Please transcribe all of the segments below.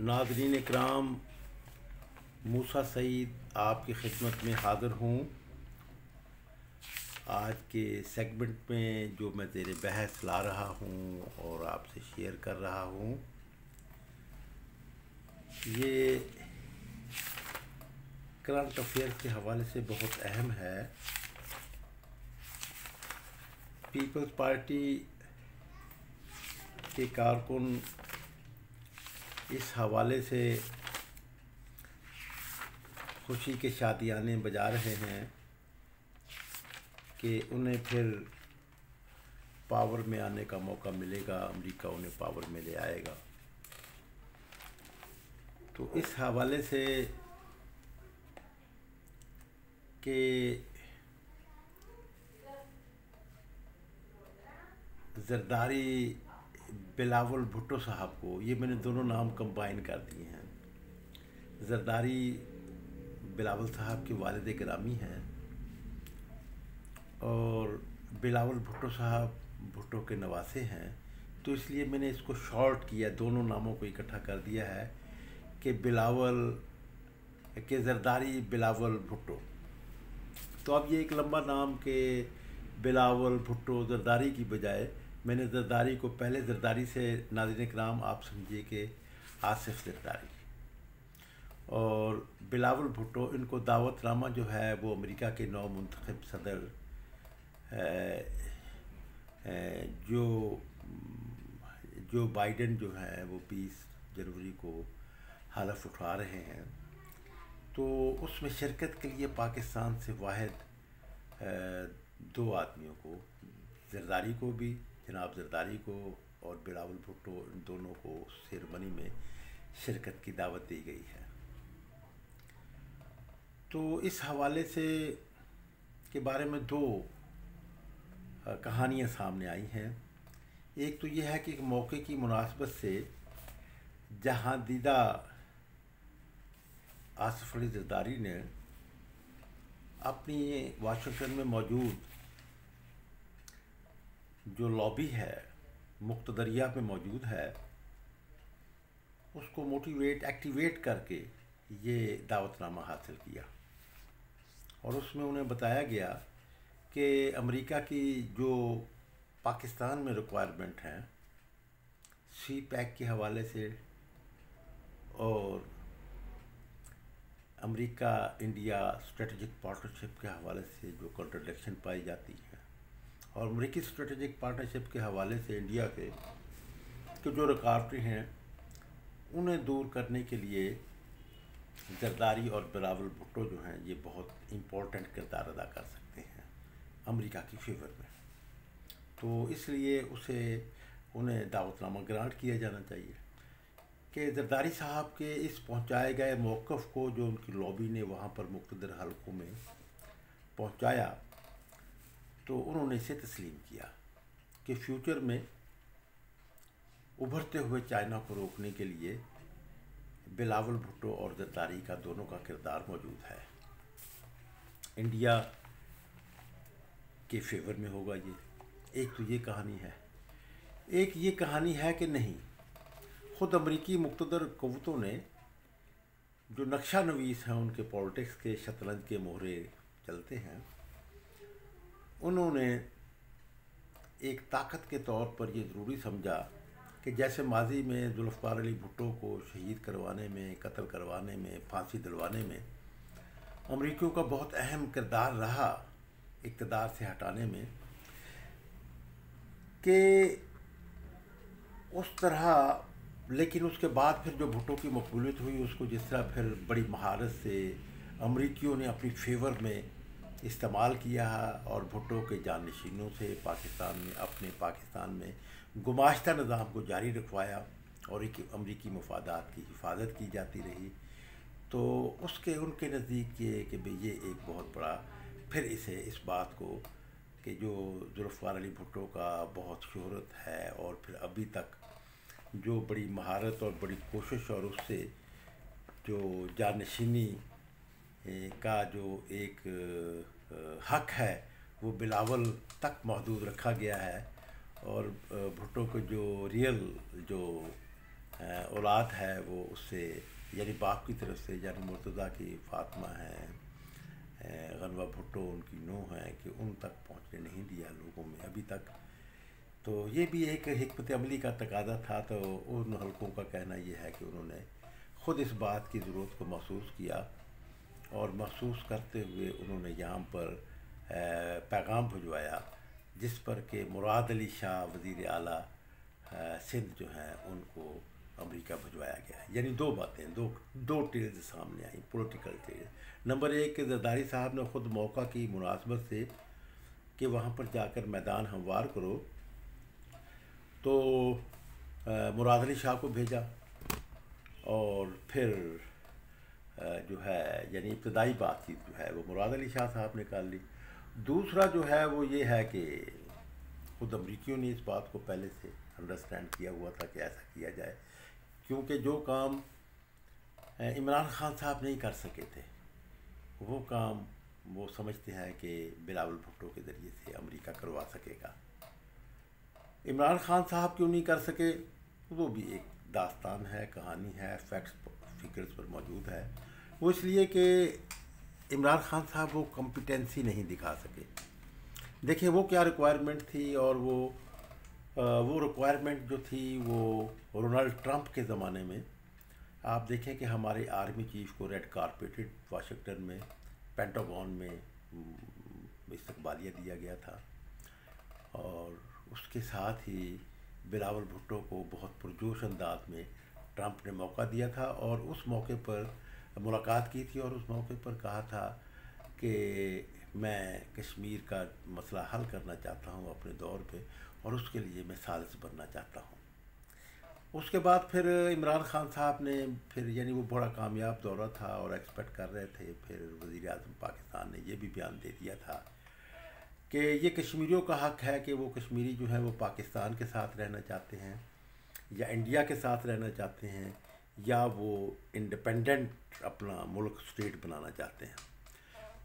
ناظرین اکرام، موسیٰ سعید آپ کی خدمت میں حاضر ہوں۔ آج کے سیگمنٹ میں جو میں زیر بحث لا رہا ہوں اور آپ سے شیئر کر رہا ہوں، یہ کرنٹ افیئرس کے حوالے سے بہت اہم ہے۔ پیپلز پارٹی کے کارکن اس حوالے سے خوشی کے شادیانے بجا رہے ہیں کہ انہیں پھر پاور میں آنے کا موقع ملے گا، امریکہ انہیں پاور میں لے آئے گا۔ تو اس حوالے سے کہ زرداری بلاول بھٹو صاحب کو، یہ میں نے دونوں نام کمبائن کر دیے ہیں۔ زرداری بلاول صاحب کے والد گرامی ہیں اور بلاول بھٹو صاحب بھٹو کے نواسے ہیں، تو اس لیے میں نے اس کو شارٹ کیا، دونوں ناموں کو اکٹھا کر دیا ہے کہ زرداری بلاول بھٹو۔ تو اب یہ ایک لمبا نام کہ بلاول بھٹو زرداری کی بجائے میں نے زرداری کو پہلے زرداری سے، ناظرین کرام آپ سمجھیے کہ آصف زرداری، اور بلاول بھٹو، ان کو دعوت نامہ جو ہے وہ امریکہ کے نو منتخب صدر جو بائیڈن جو ہے وہ 20 جنوری کو حلف اٹھا رہے ہیں، تو اس میں شرکت کے لیے پاکستان سے واحد 2 آدمیوں کو، زرداری کو بھی، جناب زرداری کو اور بلاول بھٹو، ان دونوں کو سیرمنی میں شرکت کی دعوت دی گئی ہے۔ تو اس حوالے سے کے بارے میں 2 کہانیاں سامنے آئی ہیں۔ ایک تو یہ ہے کہ ایک موقع کی مناسبت سے جہاں دیدہ آصف علی زرداری نے اپنی واشنگٹن میں موجود جو لابی ہے، مقتدریہ میں موجود ہے، اس کو ایکٹیویٹ کر کے یہ دعوت نامہ حاصل کیا، اور اس میں انہیں بتایا گیا کہ امریکہ کی جو پاکستان میں ریکوائرمنٹ ہیں سی پیک کے حوالے سے اور امریکہ انڈیا اسٹریٹجک پارٹنرشپ کے حوالے سے جو کنٹرڈکشن پائی جاتی ہے، اور امریکی اسٹریٹجک پارٹنرشپ کے حوالے سے انڈیا کے جو رکاوٹیں ہیں انہیں دور کرنے کے لیے زرداری اور بلاول بھٹو جو ہیں یہ بہت امپورٹنٹ کردار ادا کر سکتے ہیں امریکہ کی فیور میں۔ تو اس لیے انہیں دعوت نامہ گرانٹ کیا جانا چاہیے کہ زرداری صاحب کے اس پہنچائے گئے موقف کو جو ان کی لابی نے وہاں پر مقتدر حلقوں میں پہنچایا، تو انہوں نے اسے تسلیم کیا کہ فیوچر میں ابھرتے ہوئے چائنا کو روکنے کے لیے بلاول بھٹو اور زرداری کا دونوں کا کردار موجود ہے، انڈیا کے فیور میں ہوگا یہ۔ ایک تو یہ کہانی ہے۔ ایک یہ کہانی ہے کہ نہیں، خود امریکی مقتدر قوتوں نے جو نقشہ نویس ہیں ان کے پالیٹکس کے شطرنج کے مہرے چلتے ہیں، انہوں نے ایک طاقت کے طور پر یہ ضروری سمجھا کہ جیسے ماضی میں ذوالفقار علی بھٹو کو شہید کروانے میں، قتل کروانے میں، پھانسی دلوانے میں امریکیوں کا بہت اہم کردار رہا اقتدار سے ہٹانے میں، کہ اس طرح، لیکن اس کے بعد پھر جو بھٹو کی مقبولیت ہوئی، اس کو جس طرح پھر بڑی مہارت سے امریکیوں نے اپنی فیور میں استعمال کیا اور بھٹو کے جانشینوں سے اپنے پاکستان میں گماشتہ نظام کو جاری رکھوایا اور ایک امریکی مفادات کی حفاظت کی جاتی رہی، تو ان کے نزدیک یہ کہ بھئی یہ ایک بہت بڑا، پھر اس بات کو کہ جو ذوالفقار علی بھٹو کا بہت شہرت ہے اور پھر ابھی تک جو بڑی مہارت اور بڑی کوشش اور اس سے جو جانشینی کا جو ایک حق ہے وہ بلاول تک محدود رکھا گیا ہے، اور بھٹو کو جو ریئل جو اولاد ہے وہ اس سے یعنی باپ کی طرف سے یعنی مرتضیٰ کی فاطمہ ہیں، غنوہ بھٹو ان کی نوح ہیں کہ ان تک پہنچنے نہیں دیا لوگوں میں ابھی تک۔ تو یہ بھی ایک حکمت عملی کا تقاضا تھا۔ تو ان حلقوں کا کہنا یہ ہے کہ انہوں نے خود اس بات کی ضرورت کو محسوس کیا اور محسوس کرتے ہوئے انہوں نے یہاں پر پیغام بھجوایا جس پر کہ مراد علی شاہ وزیر اعلیٰ سندھ جو ہیں ان کو امریکہ بھجوایا گیا ہے۔ یعنی دو باتیں، دو ٹیلز سامنے آئیں، پولیٹیکل ٹیلز۔ نمبر ایک کہ زرداری صاحب نے خود موقع کی مناسبت سے کہ وہاں پر جا کر میدان ہموار کرو، تو مراد علی شاہ کو بھیجا اور پھر جو ہے یعنی ابتدائی بات چیت جو ہے وہ مراد علی شاہ صاحب نے کر لی۔ دوسرا جو ہے وہ یہ ہے کہ خود امریکیوں نے اس بات کو پہلے سے انڈرسٹینڈ کیا ہوا تھا کہ ایسا کیا جائے، کیونکہ جو کام عمران خان صاحب نہیں کر سکے تھے وہ کام وہ سمجھتے ہیں کہ بلاول بھٹو کے ذریعے سے امریکہ کروا سکے گا۔ عمران خان صاحب کیوں نہیں کر سکے وہ بھی ایک داستان ہے، کہانی ہے، فیکٹس فگرز پر موجود ہے۔ وہ اس لیے کہ عمران خان صاحب وہ کمپیٹنسی نہیں دکھا سکے۔ دیکھیں وہ کیا ریکوائرمنٹ تھی، اور وہ ریکوائرمنٹ جو تھی وہ رونلڈ ٹرمپ کے زمانے میں آپ دیکھیں کہ ہمارے آرمی چیف کو ریڈ کارپیٹڈ واشنگٹن میں پینٹاگون میں استقبالیہ دیا گیا تھا، اور اس کے ساتھ ہی بلاول بھٹو کو بہت پرجوش انداز میں ٹرمپ نے موقع دیا تھا اور اس موقع پر ملاقات کی تھی، اور اس موقع پر کہا تھا کہ میں کشمیر کا مسئلہ حل کرنا چاہتا ہوں اپنے دور پہ، اور اس کے لیے میں ثالث بننا چاہتا ہوں۔ اس کے بعد پھر عمران خان صاحب نے پھر یعنی وہ بڑا کامیاب دورہ تھا اور ایکسپیکٹ کر رہے تھے، پھر وزیر اعظم پاکستان نے یہ بھی بیان دے دیا تھا کہ یہ کشمیریوں کا حق ہے کہ وہ کشمیری جو ہیں وہ پاکستان کے ساتھ رہنا چاہتے ہیں یا انڈیا کے ساتھ رہنا چاہتے ہیں یا وہ انڈیپینڈنٹ اپنا ملک اسٹیٹ بنانا چاہتے ہیں۔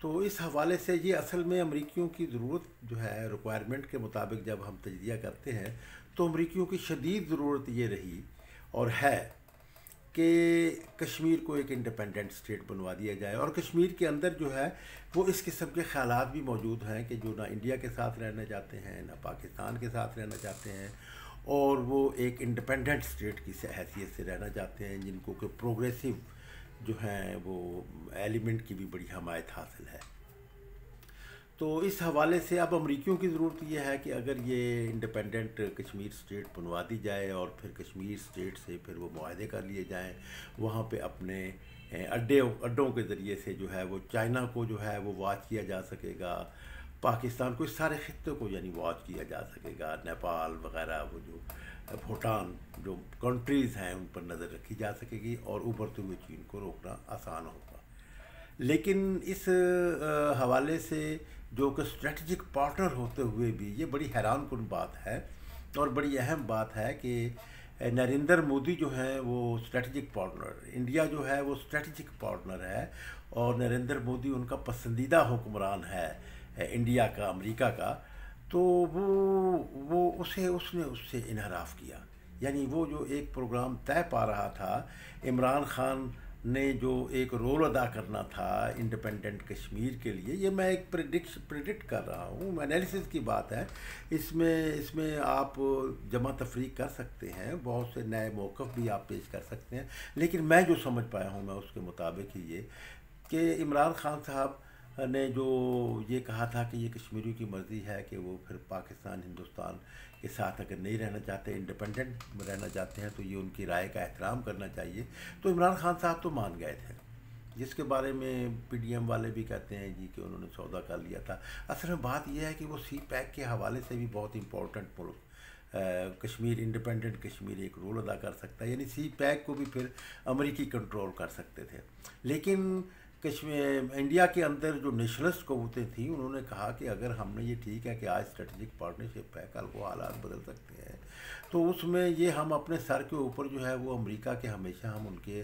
تو اس حوالے سے یہ اصل میں امریکیوں کی ضرورت جو ہے ریکوائرمنٹ کے مطابق جب ہم تجزیہ کرتے ہیں تو امریکیوں کی شدید ضرورت یہ رہی اور ہے کہ کشمیر کو ایک انڈیپینڈنٹ اسٹیٹ بنوا دیا جائے، اور کشمیر کے اندر جو ہے وہ اس قسم کے خیالات بھی موجود ہیں کہ جو نہ انڈیا کے ساتھ رہنا چاہتے ہیں نہ پاکستان کے ساتھ رہنا چاہتے ہیں، اور وہ ایک انڈیپینڈنٹ اسٹیٹ کی حیثیت سے رہنا چاہتے ہیں، جن کو کہ پروگریسو جو ہیں وہ ایلیمنٹ کی بھی بڑی حمایت حاصل ہے۔ تو اس حوالے سے اب امریکیوں کی ضرورت یہ ہے کہ اگر یہ انڈیپینڈنٹ کشمیر اسٹیٹ بنوا دی جائے اور پھر کشمیر اسٹیٹ سے پھر وہ معاہدے کر لیے جائیں، وہاں پہ اپنے اڈوں کے ذریعے سے جو ہے وہ چائنا کو جو ہے وہ واچ کیا جا سکے گا، پاکستان کو، اس سارے خطے کو یعنی واچ کیا جا سکے گا، نیپال وغیرہ وہ جو بھوٹان جو کنٹریز ہیں ان پر نظر رکھی جا سکے گی، اور ابھرتے ہوئے چین کو روکنا آسان ہوگا۔ لیکن اس حوالے سے جو کہ اسٹریٹجک پارٹنر ہوتے ہوئے بھی یہ بڑی حیران کن بات ہے اور بڑی اہم بات ہے کہ نریندر مودی جو ہیں وہ اسٹریٹجک پارٹنر، انڈیا جو ہے وہ اسٹریٹجک پارٹنر ہے، اور نریندر مودی ان کا پسندیدہ حکمران ہے انڈیا کا، امریکہ کا، تو وہ اس نے اس سے انحراف کیا۔ یعنی وہ جو ایک پروگرام طے پا رہا تھا، عمران خان نے جو ایک رول ادا کرنا تھا انڈیپینڈنٹ کشمیر کے لیے، یہ میں ایک پریڈکٹ کر رہا ہوں، انالیسس کی بات ہے، اس میں آپ جمع تفریق کر سکتے ہیں، بہت سے نئے موقف بھی آپ پیش کر سکتے ہیں، لیکن میں جو سمجھ پایا ہوں میں اس کے مطابق ہی یہ کہ عمران خان صاحب نے جو یہ کہا تھا کہ یہ کشمیریوں کی مرضی ہے کہ وہ پھر پاکستان ہندوستان کے ساتھ اگر نہیں رہنا چاہتے، انڈیپینڈنٹ رہنا چاہتے ہیں، تو یہ ان کی رائے کا احترام کرنا چاہیے۔ تو عمران خان صاحب تو مان گئے تھے، جس کے بارے میں پی ڈی ایم والے بھی کہتے ہیں جی کہ انہوں نے سودا کر لیا تھا۔ اصل میں بات یہ ہے کہ وہ سی پیک کے حوالے سے بھی بہت امپورٹنٹ ملک کشمیر، انڈیپینڈنٹ کشمیر ایک رول ادا کر سکتا ہے، یعنی سی پیک کو بھی پھر امریکی کنٹرول کر سکتے تھے۔ لیکن انڈیا کے اندر جو نیشنلسٹ قوتیں تھیں انہوں نے کہا کہ اگر ہم نے یہ ٹھیک ہے کہ آج اسٹریٹجک پارٹنرشپ ہے، کل وہ حالات بدل سکتے ہیں، تو اس میں یہ ہم اپنے سر کے اوپر جو ہے وہ امریکہ کے ہمیشہ ہم ان کے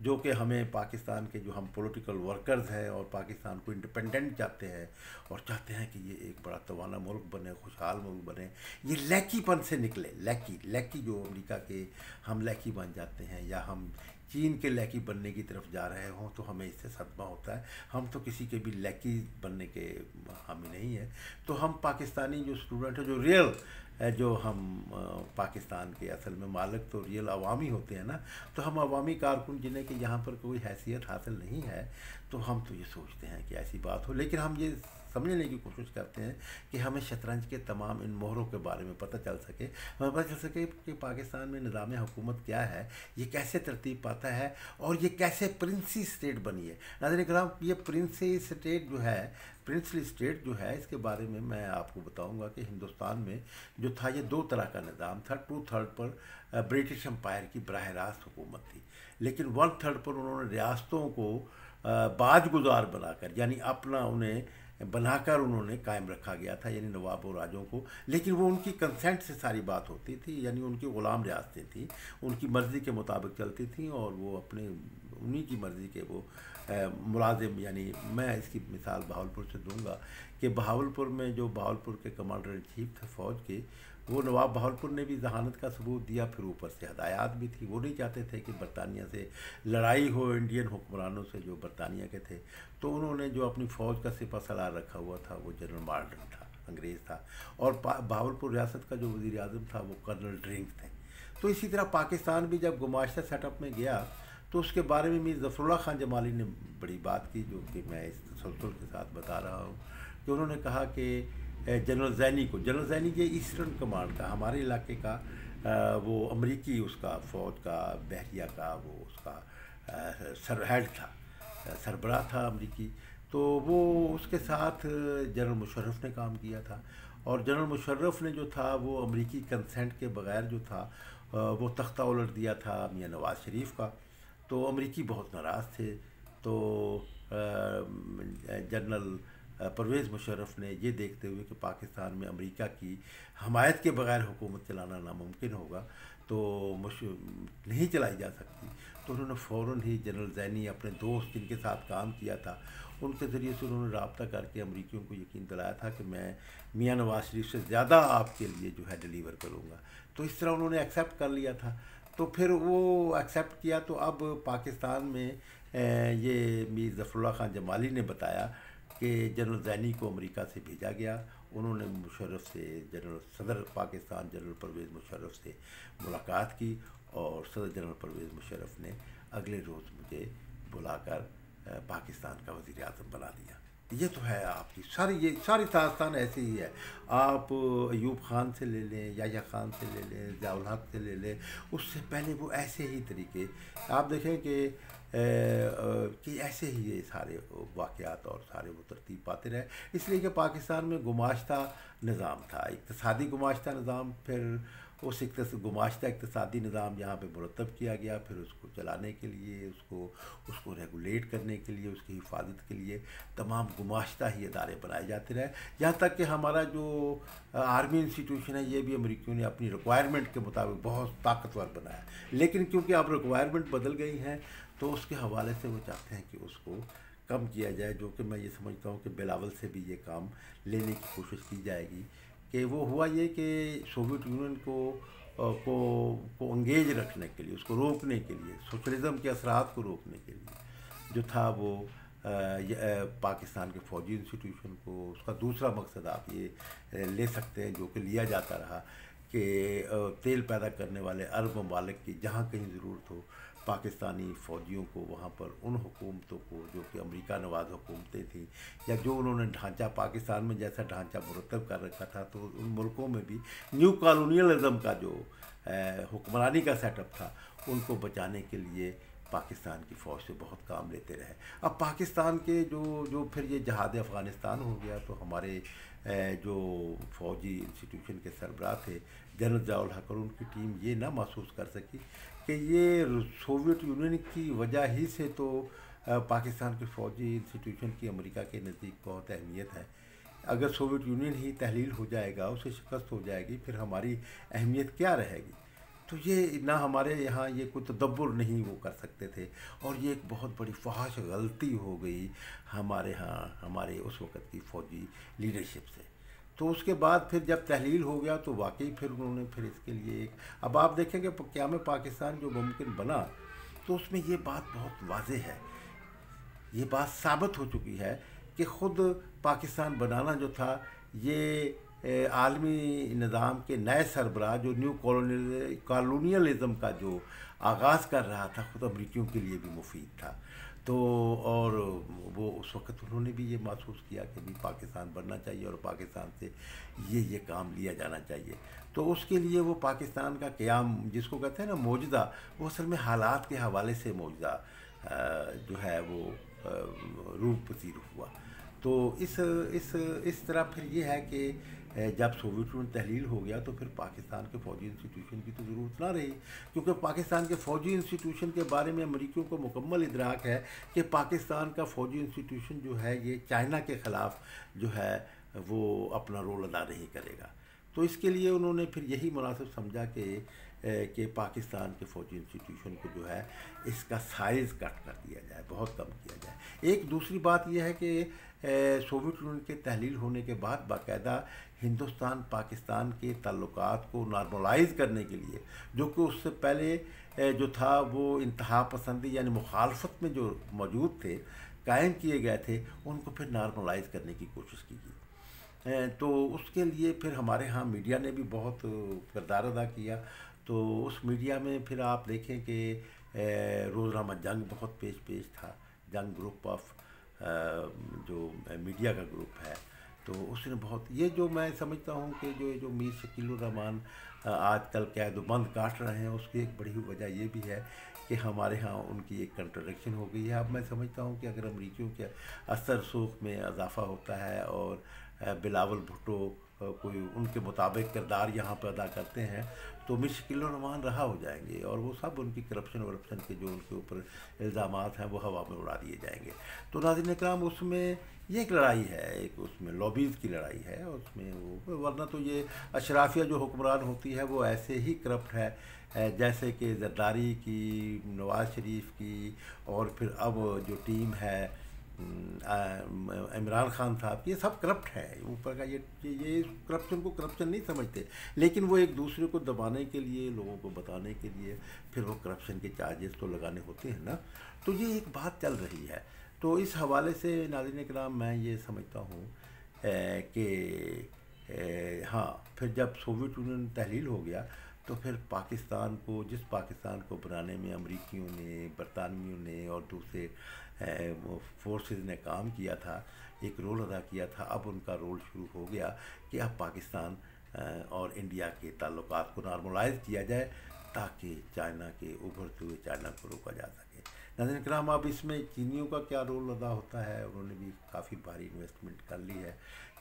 جو کہ ہمیں پاکستان کے جو ہم پولیٹیکل ورکرز ہیں اور پاکستان کو انڈیپینڈنٹ چاہتے ہیں اور چاہتے ہیں کہ یہ ایک بڑا توانا ملک بنے، خوشحال ملک بنے، یہ لیکی پن سے نکلے۔ لیکی جو امریکہ کے ہم لیکی بن جاتے ہیں یا ہم چین کے لیکی بننے کی طرف جا رہے ہوں تو ہمیں اس سے صدمہ ہوتا ہے۔ ہم تو کسی کے بھی لیکی بننے کے حامی نہیں ہیں۔ تو ہم پاکستانی جو اسٹوڈنٹ ہیں، جو ریئل جو ہم پاکستان کے اصل میں مالک تو ریئل عوامی ہوتے ہیں نا، تو ہم عوامی کارکن جنہیں کہ یہاں پر کوئی حیثیت حاصل نہیں ہے، تو ہم تو یہ سوچتے ہیں کہ ایسی بات ہو، لیکن ہم یہ سمجھنے کی کوشش کرتے ہیں کہ ہمیں شطرنج کے تمام ان مہروں کے بارے میں پتہ چل سکے، ہمیں پتہ چل سکے کہ پاکستان میں نظام حکومت کیا ہے، یہ کیسے ترتیب پاتا ہے اور یہ کیسے پرنسی اسٹیٹ بنی ہے۔ ناظرین کرام، یہ پرنسلی اسٹیٹ جو ہے اس کے بارے میں میں آپ کو بتاؤں گا کہ ہندوستان میں جو تھا یہ دو طرح کا نظام تھا۔ 2/3 پر برٹش امپائر کی براہ راست حکومت تھی، لیکن 1/3 پر انہوں نے ریاستوں کو باج گزار بنا کر، یعنی اپنا انہیں بنا کر انہوں نے قائم رکھا گیا تھا، یعنی نواب و راجوں کو، لیکن وہ ان کی کنسنٹ سے ساری بات ہوتی تھی، یعنی ان کی غلام ریاستیں تھیں، ان کی مرضی کے مطابق چلتی تھیں اور وہ اپنے انہی کی مرضی کے وہ ملازم، یعنی میں اس کی مثال بہاولپور سے دوں گا کہ بہاولپور میں جو بہاولپور کے کمانڈر ان چیف تھے فوج کے، وہ نواب بہاولپور نے بھی ذہانت کا ثبوت دیا، پھر اوپر سے ہدایات بھی تھی۔ وہ نہیں چاہتے تھے کہ برطانیہ سے لڑائی ہو، انڈین حکمرانوں سے جو برطانیہ کے تھے، تو انہوں نے جو اپنی فوج کا سپہ سالار رکھا ہوا تھا وہ جنرل مارڈن تھا، انگریز تھا، اور بہاولپور ریاست کا جو وزیر اعظم تھا وہ کرنل ڈرنک تھے۔ تو اسی طرح پاکستان بھی جب گماشتہ سیٹ اپ میں گیا تو اس کے بارے میں میر ظفر اللہ خان جمالی نے بڑی بات کی، جو کہ میں اس تسلسل کے ساتھ بتا رہا ہوں، کہ انہوں نے کہا کہ جنرل زینی یہ ایسٹرن کمانڈ کا، ہمارے علاقے کا وہ امریکی اس کا فوج کا بحریہ کا وہ اس کا ہیڈ تھا، سربراہ تھا امریکی، تو وہ اس کے ساتھ جنرل مشرف نے کام کیا تھا، اور جنرل مشرف نے جو تھا وہ امریکی کنسنٹ کے بغیر جو تھا وہ تختہ الٹ دیا تھا میاں نواز شریف کا۔ تو امریکی بہت ناراض تھے، تو جنرل پرویز مشرف نے یہ دیکھتے ہوئے کہ پاکستان میں امریکہ کی حمایت کے بغیر حکومت چلانا ناممکن ہوگا، تو نہیں چلائی جا سکتی، تو انہوں نے فوراً ہی جنرل زینی اپنے دوست جن کے ساتھ کام کیا تھا ان کے ذریعے سے انہوں نے رابطہ کر کے امریکیوں کو یقین دلایا تھا کہ میں میاں نواز شریف سے زیادہ آپ کے لیے جو ہے ڈیلیور کروں گا۔ تو اس طرح انہوں نے ایکسیپٹ کر لیا تھا۔ تو پھر وہ ایکسیپٹ کیا، تو اب پاکستان میں یہ میر ظفر اللہ خان جمالی نے بتایا کہ جنرل زینی کو امریکہ سے بھیجا گیا، انہوں نے مشرف سے صدر پاکستان جنرل پرویز مشرف سے ملاقات کی، اور صدر جنرل پرویز مشرف نے اگلے روز مجھے بلا کر پاکستان کا وزیر اعظم بنا دیا۔ یہ تو ہے آپ کی ساری داستان ایسے ہی ہے۔ آپ ایوب خان سے لے لیں، یحییٰ خان سے لے لیں، ضیاء الحق سے لے لیں، اس سے پہلے وہ ایسے ہی طریقے آپ دیکھیں کہ ایسے ہی یہ سارے واقعات اور سارے وہ ترتیب پاتے رہے، اس لیے کہ پاکستان میں گماشتہ نظام تھا، اقتصادی گماشتہ نظام، پھر اس گماشتہ اقتصادی نظام یہاں پہ مرتب کیا گیا، پھر اس کو چلانے کے لیے، اس کو ریگولیٹ کرنے کے لیے، اس کی حفاظت کے لیے تمام گماشتہ ہی ادارے بنائے جاتے رہے، یہاں تک کہ ہمارا جو آرمی انسٹیٹیوشن ہے یہ بھی امریکیوں نے اپنی ریکوائرمنٹ کے مطابق بہت طاقتور بنایا، لیکن کیونکہ اب ریکوائرمنٹ بدل گئی ہیں تو اس کے حوالے سے وہ چاہتے ہیں کہ اس کو کم کیا جائے، جو کہ میں یہ سمجھتا ہوں کہ بلاول سے بھی یہ کام لینے کی کوشش کی جائے گی، کہ وہ ہوا یہ کہ سوویت یونین کو انگیج رکھنے کے لیے، اس کو روکنے کے لیے، سوشلزم کے اثرات کو روکنے کے لیے جو تھا وہ پاکستان کے فوجی انسٹیٹیوشن کو، اس کا دوسرا مقصد آپ یہ لے سکتے ہیں جو کہ لیا جاتا رہا، کہ تیل پیدا کرنے والے عرب ممالک کی جہاں کہیں ضرورت ہو پاکستانی فوجیوں کو وہاں پر ان حکومتوں کو جو کہ امریکہ نواز حکومتیں تھیں، یا جو انہوں نے ڈھانچہ پاکستان میں جیسا ڈھانچہ مرتب کر رکھا تھا، تو ان ملکوں میں بھی نیو کالونیلزم کا جو حکمرانی کا سیٹ اپ تھا ان کو بچانے کے لیے پاکستان کی فوج سے بہت کام لیتے رہے۔ اب پاکستان کے جو پھر یہ جہاد افغانستان ہو گیا، تو ہمارے جو فوجی انسٹیٹیوشن کے سربراہ تھے جنرل ضیاء الحق اور ان کی ٹیم یہ نہ محسوس کر سکی کہ یہ سوویت یونین کی وجہ ہی سے تو پاکستان کے فوجی انسٹیٹیوشن کی امریکہ کے نزدیک بہت اہمیت ہے، اگر سوویت یونین ہی تحلیل ہو جائے گا، اسے شکست ہو جائے گی، پھر ہماری اہمیت کیا رہے گی؟ تو یہ نہ ہمارے یہاں یہ کوئی تدبر نہیں وہ کر سکتے تھے، اور یہ ایک بہت بڑی فحش غلطی ہو گئی ہمارے ہاں، ہمارے اس وقت کی فوجی لیڈرشپ سے۔ تو اس کے بعد پھر جب تحلیل ہو گیا تو واقعی پھر انہوں نے پھر اس کے لیے ایک، اب آپ دیکھیں کہ قیام پاکستان جو ممکن بنا، تو اس میں یہ بات بہت واضح ہے، یہ بات ثابت ہو چکی ہے کہ خود پاکستان بنانا جو تھا یہ عالمی نظام کے نئے سربراہ جو نیو کالونیلزم کا جو آغاز کر رہا تھا، خود امریکیوں کے لیے بھی مفید تھا۔ تو اور وہ اس وقت انہوں نے بھی یہ محسوس کیا کہ بھی پاکستان بننا چاہیے اور پاکستان سے یہ کام لیا جانا چاہیے۔ تو اس کے لیے وہ پاکستان کا قیام جس کو کہتے ہیں نا معجزہ، وہ اصل میں حالات کے حوالے سے معجزہ جو ہے وہ روپ پذیر ہوا۔ تو اس طرح پھر یہ ہے کہ جب سوویت یونین تحلیل ہو گیا تو پھر پاکستان کے فوجی انسٹیٹیوشن کی تو ضرورت نہ رہی، کیونکہ پاکستان کے فوجی انسٹیٹیوشن کے بارے میں امریکیوں کو مکمل ادراک ہے کہ پاکستان کا فوجی انسٹیٹیوشن جو ہے یہ چائنا کے خلاف جو ہے وہ اپنا رول ادا نہیں کرے گا۔ تو اس کے لیے انہوں نے پھر یہی مناسب سمجھا کہ پاکستان کے فوجی انسٹیٹیوشن کو جو ہے اس کا سائز کٹ کر دیا جائے، بہت کم کیا جائے۔ ایک دوسری بات یہ ہے کہ سوویت یونین کے تحلیل ہونے کے بعد باقاعدہ ہندوستان پاکستان کے تعلقات کو نارملائز کرنے کے لیے، جو کہ اس سے پہلے جو تھا وہ انتہا پسندی یعنی مخالفت میں جو موجود تھے، قائم کیے گئے تھے، ان کو پھر نارملائز کرنے کی کوشش کی گئی۔ تو اس کے لیے پھر ہمارے ہاں میڈیا نے بھی بہت کردار ادا کیا۔ تو اس میڈیا میں پھر آپ دیکھیں کہ روزنامہ جنگ بہت پیش تھا، جنگ گروپ آف جو میڈیا کا گروپ ہے، تو اس نے بہت، یہ جو میں سمجھتا ہوں کہ جو میر شکیل الرحمان آج کل قید و بند کاٹ رہے ہیں، اس کی ایک بڑی وجہ یہ بھی ہے کہ ہمارے ہاں ان کی ایک کنٹرڈکشن ہو گئی ہے۔ اب میں سمجھتا ہوں کہ اگر امریکیوں کے اثر رسوخ میں اضافہ ہوتا ہے اور بلاول بھٹو کوئی ان کے مطابق کردار یہاں پہ ادا کرتے ہیں، تو میر شکیل الرحمان رہا ہو جائیں گے، اور وہ سب ان کی کرپشن کے جو ان کے اوپر الزامات ہیں وہ ہوا میں اڑا دیے جائیں گے۔ تو ناظرین اکرام، اس میں یہ ایک لڑائی ہے، ایک اس میں لابیز کی لڑائی ہے، اس میں وہ، ورنہ تو یہ اشرافیہ جو حکمران ہوتی ہے وہ ایسے ہی کرپٹ ہے جیسے کہ زرداری کی، نواز شریف کی، اور پھر اب جو ٹیم ہے عمران خان صاحب کی، یہ سب کرپٹ ہے اوپر کا۔ یہ کرپشن کو کرپشن نہیں سمجھتے، لیکن وہ ایک دوسرے کو دبانے کے لیے، لوگوں کو بتانے کے لیے پھر وہ کرپشن کے چارجز تو لگانے ہوتے ہیں نا۔ تو یہ ایک بات چل رہی ہے۔ تو اس حوالے سے ناظرین کرام میں یہ سمجھتا ہوں کہ ہاں، پھر جب سوویت یونین تحلیل ہو گیا تو پھر پاکستان کو، جس پاکستان کو بنانے میں امریکیوں نے، برطانویوں نے اور دوسرے فورسز نے کام کیا تھا، ایک رول ادا کیا تھا، اب ان کا رول شروع ہو گیا کہ اب پاکستان اور انڈیا کے تعلقات کو نارملائز کیا جائے تاکہ چائنا کے ابھرتے ہوئے چائنا کو روکا جا سکے۔ ناظرین کرام، اب اس میں چینیوں کا کیا رول ادا ہوتا ہے؟ انہوں نے بھی کافی بھاری انویسٹمنٹ کر لی ہے،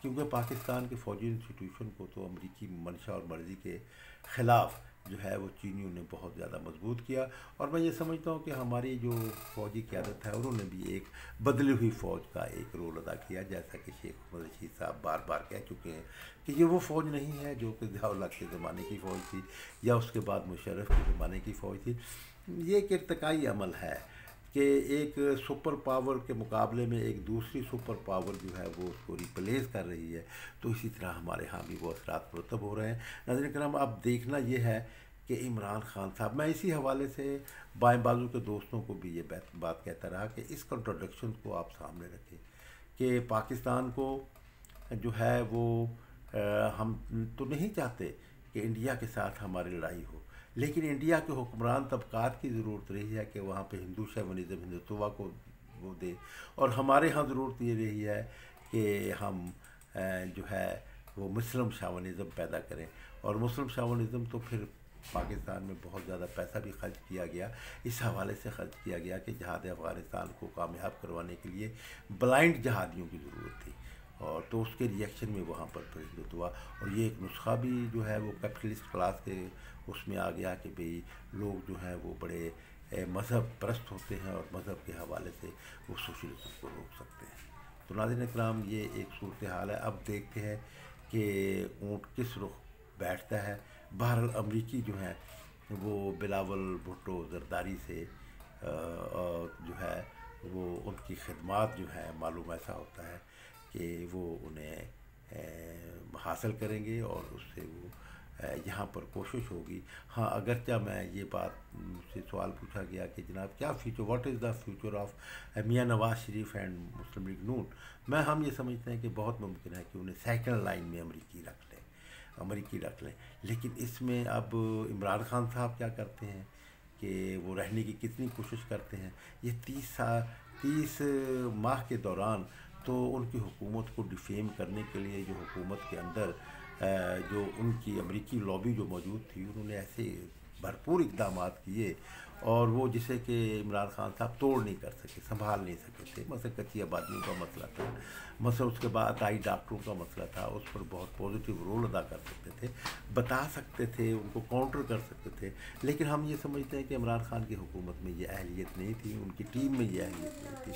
کیونکہ پاکستان کے فوجی انسٹیٹیوشن کو تو امریکی منشا اور مرضی کے خلاف جو ہے وہ چینیوں نے بہت زیادہ مضبوط کیا۔ اور میں یہ سمجھتا ہوں کہ ہماری جو فوجی قیادت ہے انہوں نے بھی ایک بدلی ہوئی فوج کا ایک رول ادا کیا، جیسا کہ شیخ محمد رشید صاحب بار بار کہہ چکے ہیں کہ یہ وہ فوج نہیں ہے جو کہ ضیاء الحق کے زمانے کی فوج تھی یا اس کے بعد مشرف کے زمانے کی فوج تھی۔ یہ ایک ارتقائی عمل ہے کہ ایک سپر پاور کے مقابلے میں ایک دوسری سپر پاور جو ہے وہ اس کو ریپلیس کر رہی ہے۔ تو اسی طرح ہمارے ہاں بھی وہ اثرات مرتب ہو رہے ہیں۔ ناظرین کرام، اب دیکھنا یہ ہے کہ عمران خان صاحب، میں اسی حوالے سے بائیں بازو کے دوستوں کو بھی یہ بات کہتا رہا کہ اس کنٹراڈکشن کو آپ سامنے رکھیں کہ پاکستان کو جو ہے وہ ہم تو نہیں چاہتے کہ انڈیا کے ساتھ ہماری لڑائی ہو، لیکن انڈیا کے حکمران طبقات کی ضرورت رہی ہے کہ وہاں پہ ہندو شیونزم، ہندوتوا کو وہ دے، اور ہمارے ہاں ضرورت یہ رہی ہے کہ ہم جو ہے وہ مسلم شاونزم پیدا کریں۔ اور مسلم شاونزم تو پھر پاکستان میں بہت زیادہ پیسہ بھی خرچ کیا گیا، اس حوالے سے خرچ کیا گیا کہ جہاد افغانستان کو کامیاب کروانے کے لیے بلائنڈ جہادیوں کی ضرورت تھی، اور تو اس کے ریئیکشن میں وہاں پر پھر ہندوتوا، اور یہ ایک نسخہ بھی جو ہے وہ کیپٹلسٹ کلاس کے اس میں آ گیا کہ بھئی لوگ جو ہیں وہ بڑے مذہب پرست ہوتے ہیں اور مذہب کے حوالے سے وہ سوشلزم کو روک سکتے ہیں۔ تو ناظرین اکرام، یہ ایک صورتحال ہے۔ اب دیکھتے ہیں کہ اونٹ کس رخ بیٹھتا ہے۔ بہرحال امریکی جو ہیں وہ بلاول بھٹو زرداری سے جو ہے وہ ان کی خدمات جو ہے معلوم ایسا ہوتا ہے کہ وہ انہیں حاصل کریں گے اور اس سے وہ یہاں پر کوشش ہوگی. ہاں اگرچہ میں یہ بات مجھ سے سوال پوچھا گیا کہ جناب کیا future, what is the future of Mian Nawaz Sharif and Muslim league نون، ہم یہ سمجھتے ہیں کہ بہت ممکن ہے کہ انہیں سیکنڈ لائن میں امریکی رکھ لیں. لیکن اس میں اب عمران خان صاحب کیا کرتے ہیں کہ وہ رہنے کی کتنی کوشش کرتے ہیں. یہ 30 ماہ کے دوران تو ان کی حکومت کو ڈیفیم کرنے کے لیے جو حکومت کے اندر جو ان کی امریکی لابی جو موجود تھی، انہوں نے ایسے بھرپور اقدامات کیے اور وہ جسے کہ عمران خان صاحب توڑ نہیں کر سکے، سنبھال نہیں سکے تھے. مثلا کچی آبادیوں کا مسئلہ تھا، مثلا اس کے بعد آئی ڈاکٹروں کا مسئلہ تھا، اس پر بہت پازیٹیو رول ادا کر سکتے تھے، بتا سکتے تھے، ان کو کاؤنٹر کر سکتے تھے. لیکن ہم یہ سمجھتے ہیں کہ عمران خان کی حکومت میں یہ اہلیت نہیں تھی، ان کی ٹیم میں یہ اہلیت نہیں تھی.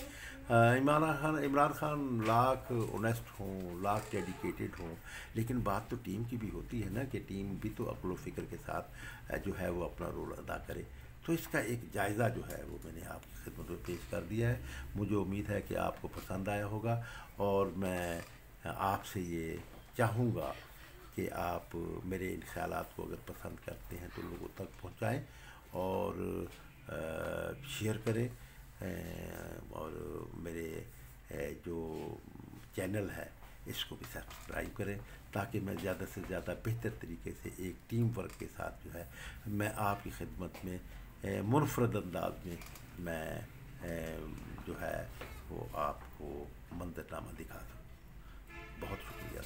عمران خان لاکھ اونیسٹ ہوں، لاکھ ڈیڈیکیٹڈ ہوں، لیکن بات تو ٹیم کی بھی ہوتی ہے نا کہ ٹیم بھی تو عقل و فکر کے ساتھ جو ہے وہ اپنا رول ادا کرے. تو اس کا ایک جائزہ جو ہے وہ میں نے آپ کی خدمت میں پیش کر دیا ہے. مجھے امید ہے کہ آپ کو پسند آیا ہوگا اور میں آپ سے یہ چاہوں گا کہ آپ میرے ان خیالات کو اگر پسند کرتے ہیں تو لوگوں تک پہنچائیں اور شیئر کریں اور میرے جو چینل ہے اس کو بھی سبسکرائب کریں تاکہ میں زیادہ سے زیادہ بہتر طریقے سے ایک ٹیم ورک کے ساتھ جو ہے میں آپ کی خدمت میں منفرد انداز میں جو ہے وہ آپ کو منظرنامہ دکھا سکوں. بہت شکریہ.